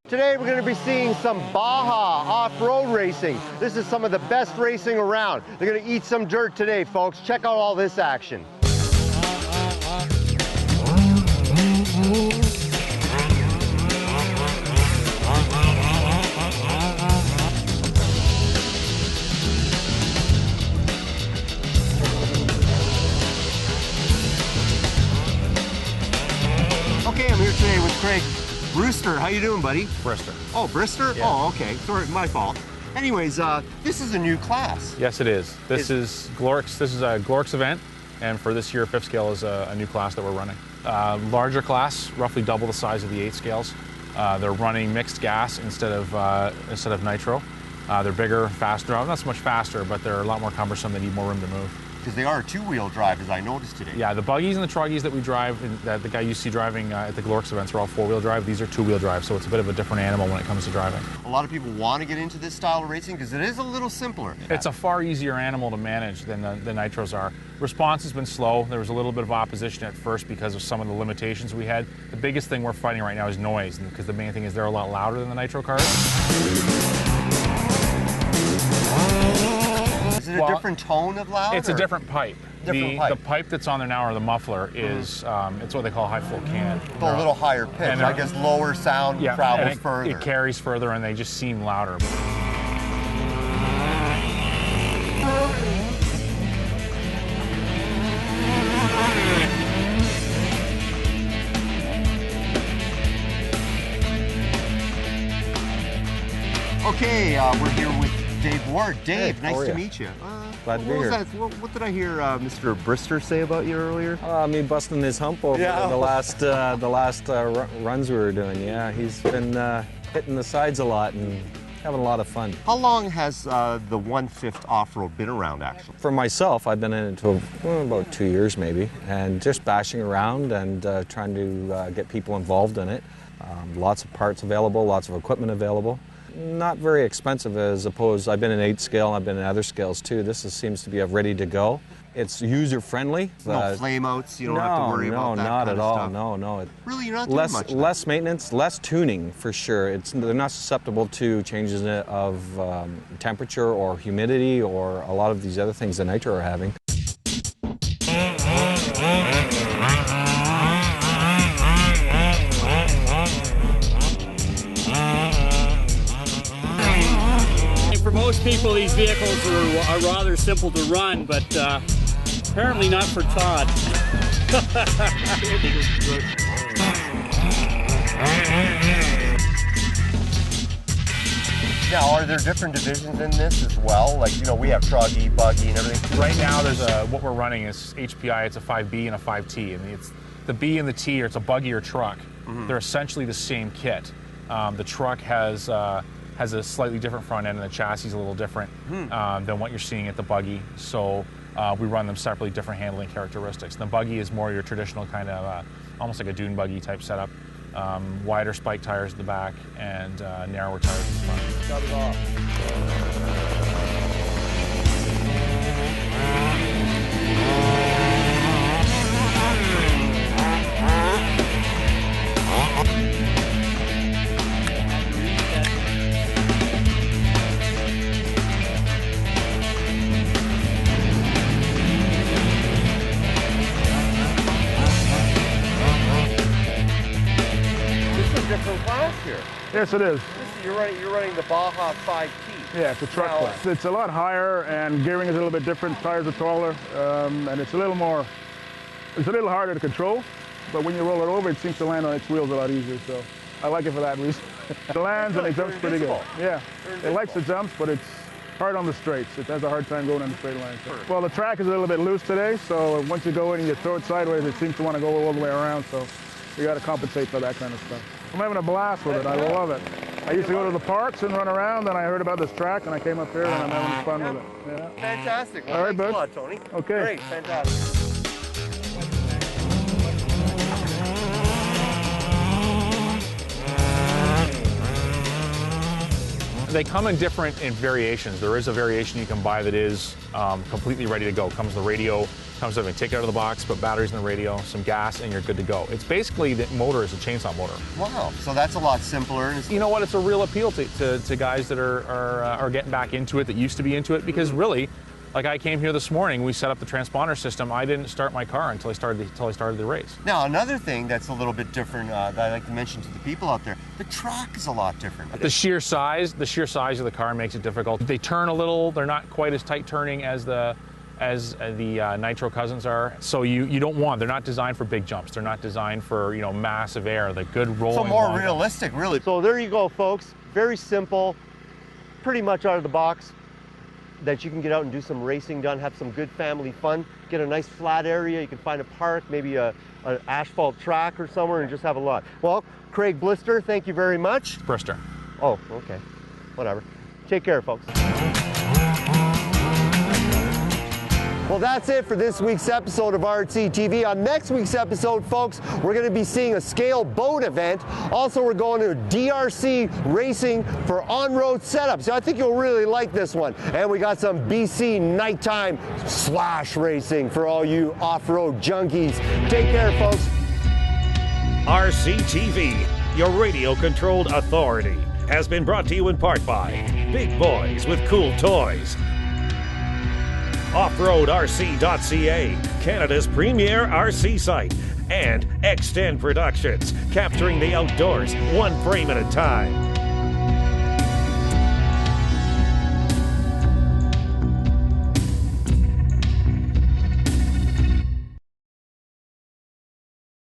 Today we're going to be seeing some Baja off-road racing. This is some of the best racing around. They're going to eat some dirt today, folks. Check out all this action. Okay, I'm here today with Craig. Brewster, how you doing, buddy? Brister. Oh, Brister? Yeah. Oh, okay. Sorry, my fault. Anyways, this is a new class. Yes, it is. This is GLORCS. This is a GLORCS event, and for this year, 5th scale is a new class that we're running. Larger class, roughly double the size of the 8 scales. They're running mixed gas instead of nitro. They're bigger, faster. Not so much faster, but they're a lot more cumbersome. They need more room to move. Because they are a 2-wheel drive, as I noticed today. Yeah, the buggies and the truggies that we drive, and that the guy you see driving at the GLORCS events are all 4-wheel drive. These are 2-wheel drive, so it's a bit of a different animal when it comes to driving. A lot of people want to get into this style of racing because it is a little simpler. It's a far easier animal to manage than the nitros are. Response has been slow. There was a little bit of opposition at first because of some of the limitations we had. The biggest thing we're fighting right now is noise, because the main thing is they're a lot louder than the nitro cars. Is it a different tone of loud? It's a different pipe. Pipe. The pipe that's on there now, or the muffler, is it's what they call high flow can. So a little higher pitch. I guess lower sound travels further. It carries further, and they just seem louder. Okay, we're here with Dave Ward. Dave, nice to meet you. Glad to be here. What did I hear Mr. Brister say about you earlier? Me busting his hump over the last runs we were doing. Yeah, he's been hitting the sides a lot and having a lot of fun. How long has the 1/5 off-road been around, actually? For myself, I've been in it for about 2 years maybe, and just bashing around and trying to get people involved in it. Lots of parts available, lots of equipment available. Not very expensive as opposed, I've been in 8 scale, I've been in other scales too. This seems to be ready to go. It's user friendly. No flame outs, you don't have to worry about that not kind at of all. stuff. No. Really, you're not doing much. Less maintenance, less tuning for sure. They're not susceptible to changes of temperature or humidity or a lot of these other things that nitro are having. For most people, these vehicles are rather simple to run, but apparently not for Todd. Now, are there different divisions in this as well? Like, we have truggy, buggy, and everything. Right now, what we're running is HPI. It's a 5B and a 5T, and it's the B and the T, or it's a buggy or truck. They're essentially the same kit. The truck has a slightly different front end, and the chassis is a little different than what you're seeing at the buggy. So we run them separately, different handling characteristics. The buggy is more your traditional kind of, almost like a dune buggy type setup. Wider spike tires at the back and narrower tires at the front. Shut it off. Different class here. Yes, it is. You're running the Baja 5T. Yeah, it's a truck class. It's a lot higher, and gearing is a little bit different. Tires are taller, and it's a little harder to control. But when you roll it over, it seems to land on its wheels a lot easier. So I like it for that reason. It lands and it jumps pretty good. Yeah, it likes the jumps, but it's hard on the straights. It has a hard time going on the straight line. So. Well, the track is a little bit loose today, so once you go in and you throw it sideways, it seems to want to go all the way around. So you got to compensate for that kind of stuff. I'm having a blast with it. I love it. I used to go to the parks and run around, and I heard about this track, and I came up here, and I'm having fun with it. Yeah. Fantastic. Well, all right, bud. Thanks a lot, Tony. Okay. Great, fantastic. They come in variations. There is a variation you can buy that is completely ready to go. Comes with the radio, comes with everything. Take it out of the box, put batteries in the radio, some gas, and you're good to go. It's basically, the motor is a chainsaw motor. Wow, so that's a lot simpler. You know what? It's a real appeal to guys that are getting back into it, that used to be into it, because really, like I came here this morning, we set up the transponder system. I didn't start my car until I started the race. Now, another thing that's a little bit different that I like to mention to the people out there, the track is a lot different. The sheer size of the car makes it difficult. They turn a little. They're not quite as tight turning as the Nitro cousins are. So you don't want. They're not designed for big jumps. They're not designed for, you know, massive air. The good rolling. So more realistic, really. So there you go, folks. Very simple, pretty much out of the box, that you can get out and do some racing done, have some good family fun, get a nice flat area. You can find a park, maybe an asphalt track or somewhere, and just have a lot. Well, Craig Blister, thank you very much. Brister. Oh, okay. Whatever. Take care, folks. Well, that's it for this week's episode of RC TV. On next week's episode, folks, we're going to be seeing a scale boat event. Also, we're going to DRC racing for on-road setups. So I think you'll really like this one. And we got some BC nighttime slash racing for all you off-road junkies. Take care, folks. RC TV, your radio-controlled authority, has been brought to you in part by Big Boys with Cool Toys, OffroadRC.ca, Canada's premier RC site, and X10 Productions, capturing the outdoors one frame at a time.